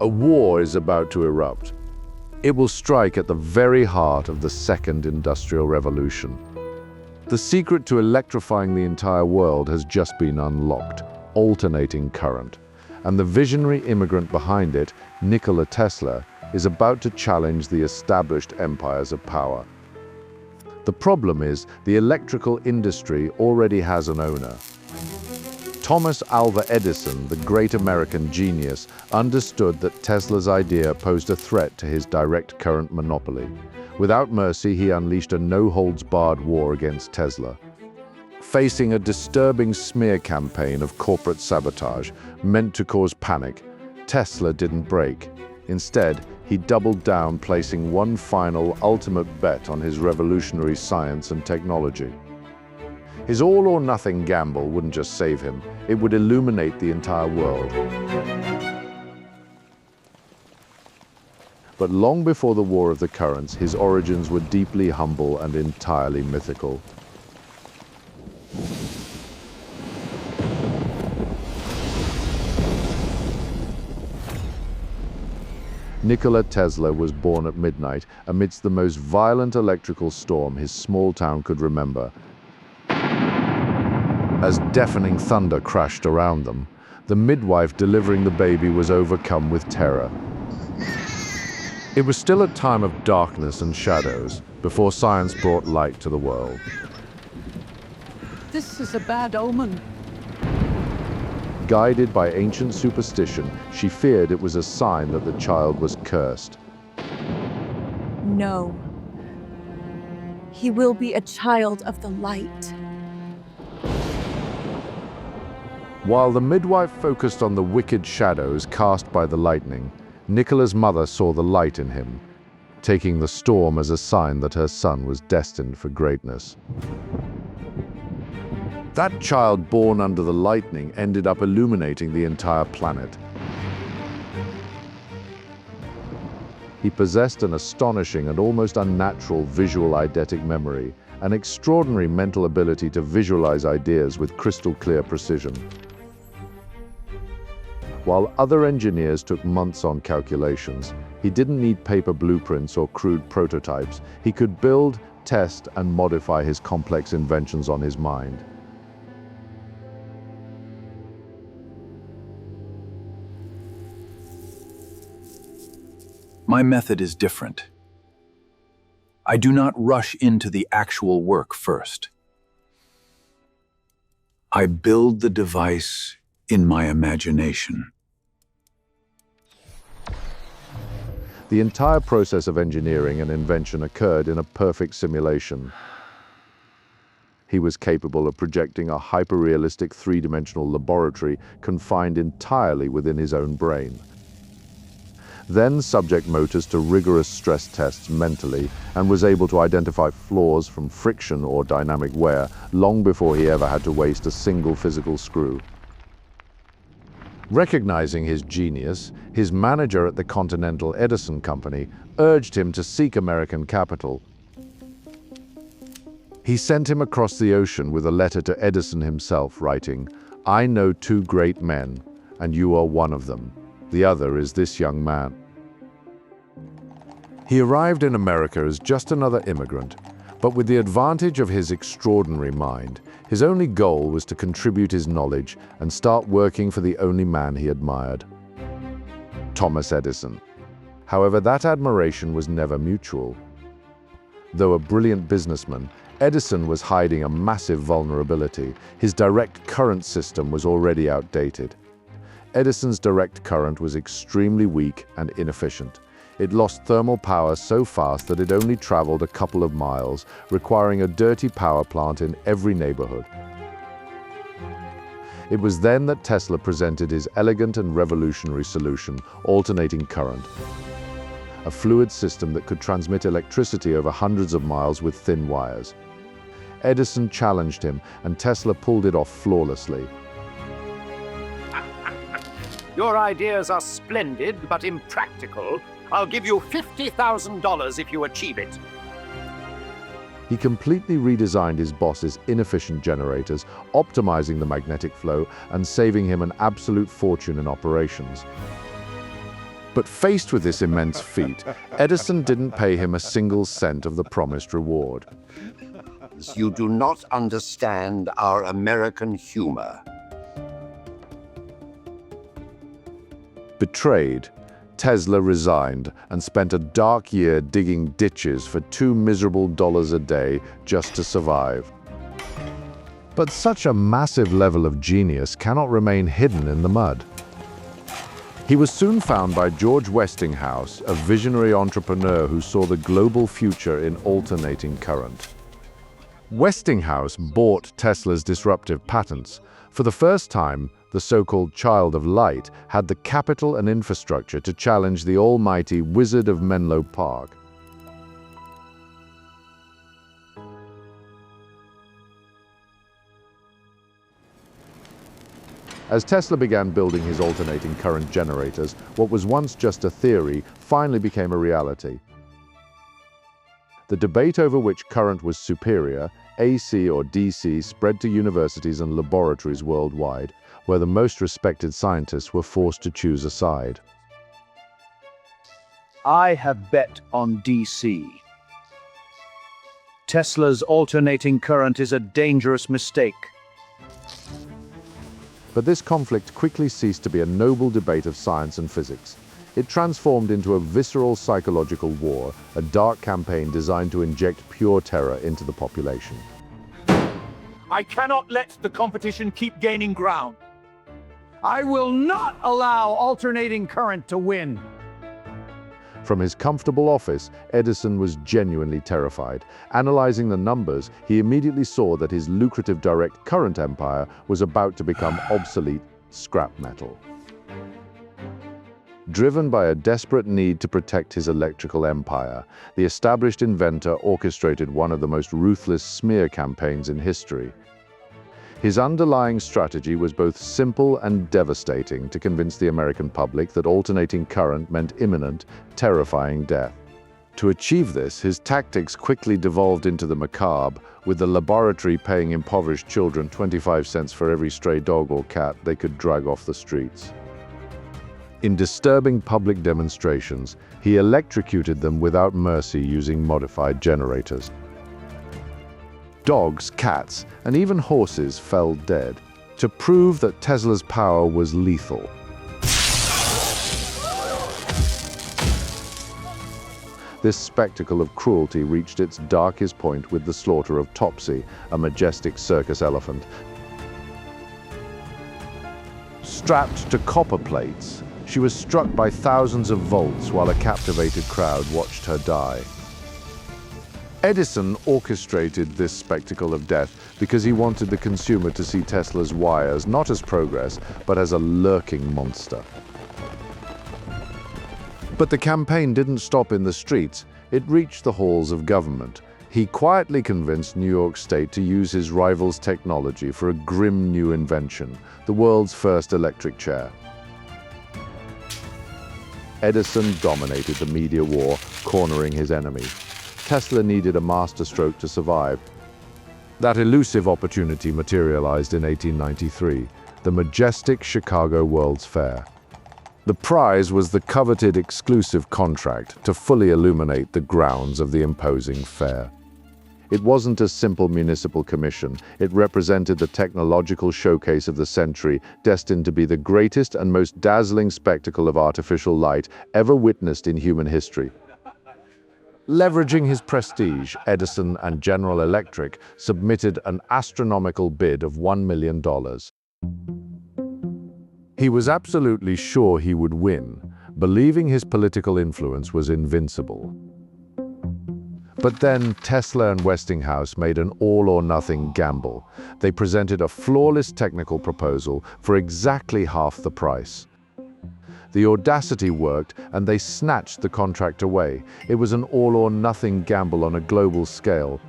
A war is about to erupt. It will strike at the very heart of the Second Industrial Revolution. The secret to electrifying the entire world has just been unlocked: alternating current. And the visionary immigrant behind it, Nikola Tesla, is about to challenge the established empires of power. The problem is, the electrical industry already has an owner. Thomas Alva Edison, the great American genius, understood that Tesla's idea posed a threat to his direct current monopoly. Without mercy, he unleashed a no-holds-barred war against Tesla. Facing a disturbing smear campaign of corporate sabotage meant to cause panic, Tesla didn't break. Instead, he doubled down, placing one final, ultimate bet on his revolutionary science and technology. His all-or-nothing gamble wouldn't just save him, it would illuminate the entire world. But long before the War of the Currents, his origins were deeply humble and entirely mythical. Nikola Tesla was born at midnight amidst the most violent electrical storm his small town could remember. As deafening thunder crashed around them, the midwife delivering the baby was overcome with terror. It was still a time of darkness and shadows before science brought light to the world. This is a bad omen. Guided by ancient superstition, she feared it was a sign that the child was cursed. No. He will be a child of the light. While the midwife focused on the wicked shadows cast by the lightning, Nikola's mother saw the light in him, taking the storm as a sign that her son was destined for greatness. That child born under the lightning ended up illuminating the entire planet. He possessed an astonishing and almost unnatural visual eidetic memory, an extraordinary mental ability to visualize ideas with crystal-clear precision. While other engineers took months on calculations, he didn't need paper blueprints or crude prototypes. He could build, test, and modify his complex inventions on his mind. My method is different. I do not rush into the actual work first. I build the device in my imagination. The entire process of engineering and invention occurred in a perfect simulation. He was capable of projecting a hyper-realistic three-dimensional laboratory confined entirely within his own brain. Then subject motors to rigorous stress tests mentally, and was able to identify flaws from friction or dynamic wear long before he ever had to waste a single physical screw. Recognizing his genius, his manager at the Continental Edison Company urged him to seek American capital. He sent him across the ocean with a letter to Edison himself, writing, "I know two great men, and you are one of them. The other is this young man." He arrived in America as just another immigrant, but with the advantage of his extraordinary mind. His only goal was to contribute his knowledge and start working for the only man he admired, Thomas Edison. However, that admiration was never mutual. Though a brilliant businessman, Edison was hiding a massive vulnerability. His direct current system was already outdated. Edison's direct current was extremely weak and inefficient. It lost thermal power so fast that it only traveled a couple of miles, requiring a dirty power plant in every neighborhood. It was then that Tesla presented his elegant and revolutionary solution, alternating current, a fluid system that could transmit electricity over hundreds of miles with thin wires. Edison challenged him, and Tesla pulled it off flawlessly. Your ideas are splendid, but impractical. I'll give you $50,000 if you achieve it. He completely redesigned his boss's inefficient generators, optimizing the magnetic flow and saving him an absolute fortune in operations. But faced with this immense feat, Edison didn't pay him a single cent of the promised reward. You do not understand our American humor. Betrayed, Tesla resigned and spent a dark year digging ditches for $2 miserable a day just to survive. But such a massive level of genius cannot remain hidden in the mud. He was soon found by George Westinghouse, a visionary entrepreneur who saw the global future in alternating current. Westinghouse bought Tesla's disruptive patents. For the first time, the so-called Child of Light had the capital and infrastructure to challenge the almighty Wizard of Menlo Park. As Tesla began building his alternating current generators, what was once just a theory finally became a reality. The debate over which current was superior, AC or DC, spread to universities and laboratories worldwide, where the most respected scientists were forced to choose a side. I have bet on DC. Tesla's alternating current is a dangerous mistake. But this conflict quickly ceased to be a noble debate of science and physics. It transformed into a visceral psychological war, a dark campaign designed to inject pure terror into the population. I cannot let the competition keep gaining ground. I will not allow alternating current to win. From his comfortable office, Edison was genuinely terrified. Analyzing the numbers, he immediately saw that his lucrative direct current empire was about to become obsolete scrap metal. Driven by a desperate need to protect his electrical empire, the established inventor orchestrated one of the most ruthless smear campaigns in history. His underlying strategy was both simple and devastating to convince the American public that alternating current meant imminent, terrifying death. To achieve this, his tactics quickly devolved into the macabre, with the laboratory paying impoverished children 25 cents for every stray dog or cat they could drag off the streets. In disturbing public demonstrations, he electrocuted them without mercy using modified generators. Dogs, cats, and even horses fell dead, to prove that Tesla's power was lethal. This spectacle of cruelty reached its darkest point with the slaughter of Topsy, a majestic circus elephant. Strapped to copper plates, she was struck by thousands of volts while a captivated crowd watched her die. Edison orchestrated this spectacle of death because he wanted the consumer to see Tesla's wires not as progress, but as a lurking monster. But the campaign didn't stop in the streets. It reached the halls of government. He quietly convinced New York State to use his rival's technology for a grim new invention, the world's first electric chair. Edison dominated the media war, cornering his enemy. Tesla needed a masterstroke to survive. That elusive opportunity materialized in 1893, the majestic Chicago World's Fair. The prize was the coveted exclusive contract to fully illuminate the grounds of the imposing fair. It wasn't a simple municipal commission. It represented the technological showcase of the century, destined to be the greatest and most dazzling spectacle of artificial light ever witnessed in human history. Leveraging his prestige, Edison and General Electric submitted an astronomical bid of $1 million. He was absolutely sure he would win, believing his political influence was invincible. But then Tesla and Westinghouse made an all-or-nothing gamble. They presented a flawless technical proposal for exactly half the price. The audacity worked, and they snatched the contract away. It was an all-or-nothing gamble on a global scale.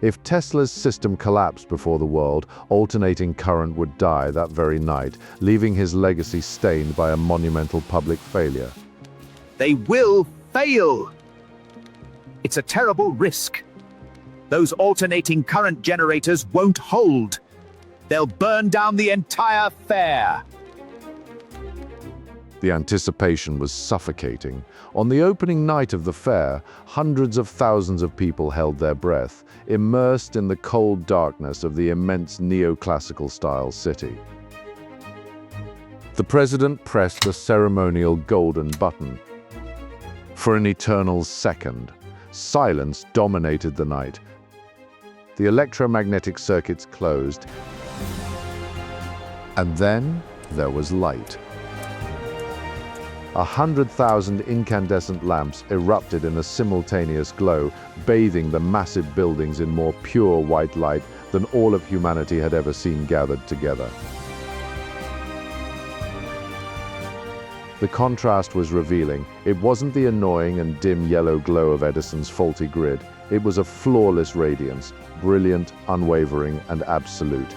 If Tesla's system collapsed before the world, alternating current would die that very night, leaving his legacy stained by a monumental public failure. They will fail! It's a terrible risk. Those alternating current generators won't hold. They'll burn down the entire fair. The anticipation was suffocating. On the opening night of the fair, hundreds of thousands of people held their breath, immersed in the cold darkness of the immense neoclassical-style city. The president pressed a ceremonial golden button. For an eternal second, silence dominated the night. The electromagnetic circuits closed, and then there was light. 100,000 incandescent lamps erupted in a simultaneous glow, bathing the massive buildings in more pure white light than all of humanity had ever seen gathered together. The contrast was revealing. It wasn't the annoying and dim yellow glow of Edison's faulty grid. It was a flawless radiance, brilliant, unwavering, and absolute.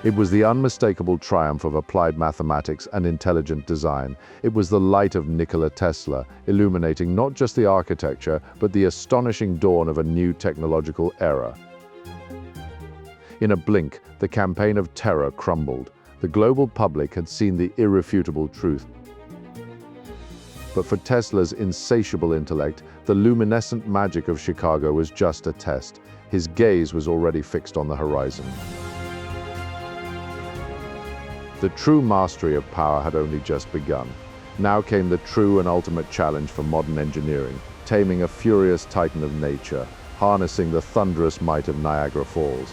It was the unmistakable triumph of applied mathematics and intelligent design. It was the light of Nikola Tesla, illuminating not just the architecture, but the astonishing dawn of a new technological era. In a blink, the campaign of terror crumbled. The global public had seen the irrefutable truth. But for Tesla's insatiable intellect, the luminescent magic of Chicago was just a test. His gaze was already fixed on the horizon. The true mastery of power had only just begun. Now came the true and ultimate challenge for modern engineering, taming a furious titan of nature, harnessing the thunderous might of Niagara Falls.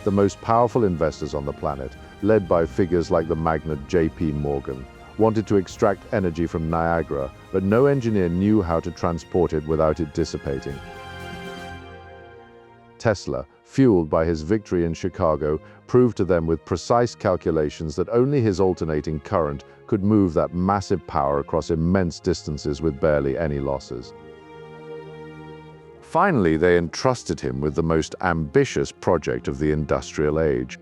The most powerful investors on the planet, led by figures like the magnate J.P. Morgan, wanted to extract energy from Niagara, but no engineer knew how to transport it without it dissipating. Tesla, fueled by his victory in Chicago, proved to them with precise calculations that only his alternating current could move that massive power across immense distances with barely any losses. Finally, they entrusted him with the most ambitious project of the industrial age.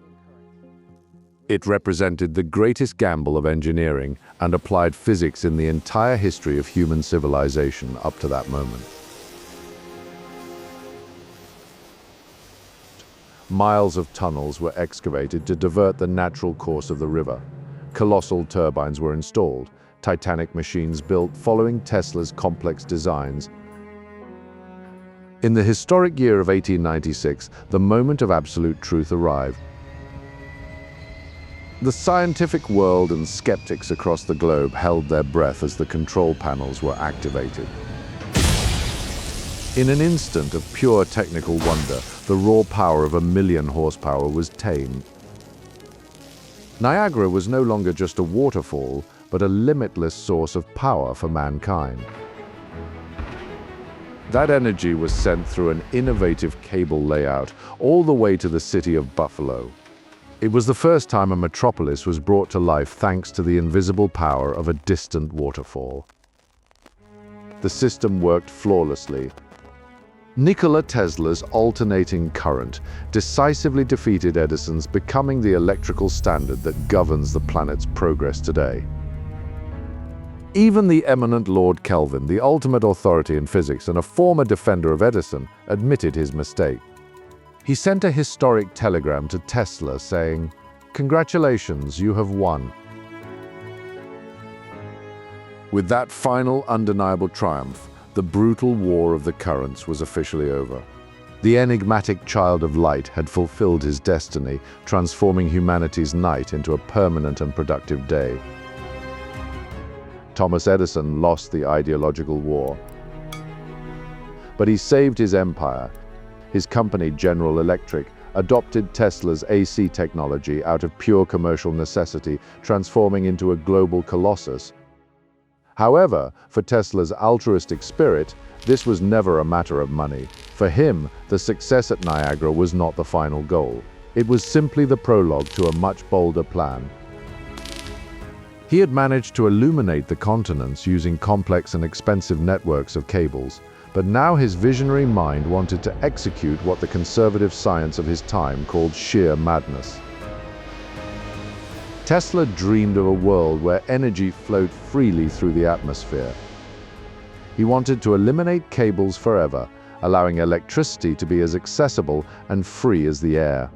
It represented the greatest gamble of engineering and applied physics in the entire history of human civilization up to that moment. Miles of tunnels were excavated to divert the natural course of the river. Colossal turbines were installed, titanic machines built following Tesla's complex designs. In the historic year of 1896, the moment of absolute truth arrived. The scientific world and skeptics across the globe held their breath as the control panels were activated. In an instant of pure technical wonder, the raw power of 1,000,000 horsepower was tamed. Niagara was no longer just a waterfall, but a limitless source of power for mankind. That energy was sent through an innovative cable layout all the way to the city of Buffalo. It was the first time a metropolis was brought to life thanks to the invisible power of a distant waterfall. The system worked flawlessly. Nikola Tesla's alternating current decisively defeated Edison's, becoming the electrical standard that governs the planet's progress today. Even the eminent Lord Kelvin, the ultimate authority in physics and a former defender of Edison, admitted his mistake. He sent a historic telegram to Tesla saying, "Congratulations, you have won." With that final undeniable triumph, the brutal war of the currents was officially over. The enigmatic child of light had fulfilled his destiny, transforming humanity's night into a permanent and productive day. Thomas Edison lost the ideological war, but he saved his empire. His company, General Electric, adopted Tesla's AC technology out of pure commercial necessity, transforming into a global colossus. However, for Tesla's altruistic spirit, this was never a matter of money. For him, the success at Niagara was not the final goal. It was simply the prologue to a much bolder plan. He had managed to illuminate the continents using complex and expensive networks of cables, but now his visionary mind wanted to execute what the conservative science of his time called sheer madness. Tesla dreamed of a world where energy flowed freely through the atmosphere. He wanted to eliminate cables forever, allowing electricity to be as accessible and free as the air.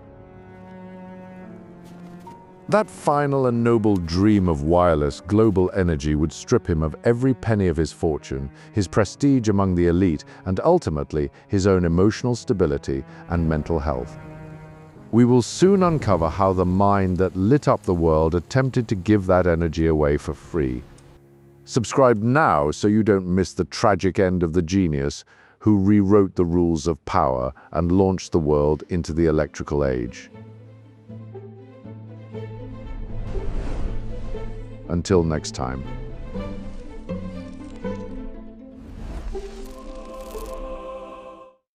That final and noble dream of wireless global energy would strip him of every penny of his fortune, his prestige among the elite, and ultimately his own emotional stability and mental health. We will soon uncover how the mind that lit up the world attempted to give that energy away for free. Subscribe now so you don't miss the tragic end of the genius who rewrote the rules of power and launched the world into the electrical age. Until next time.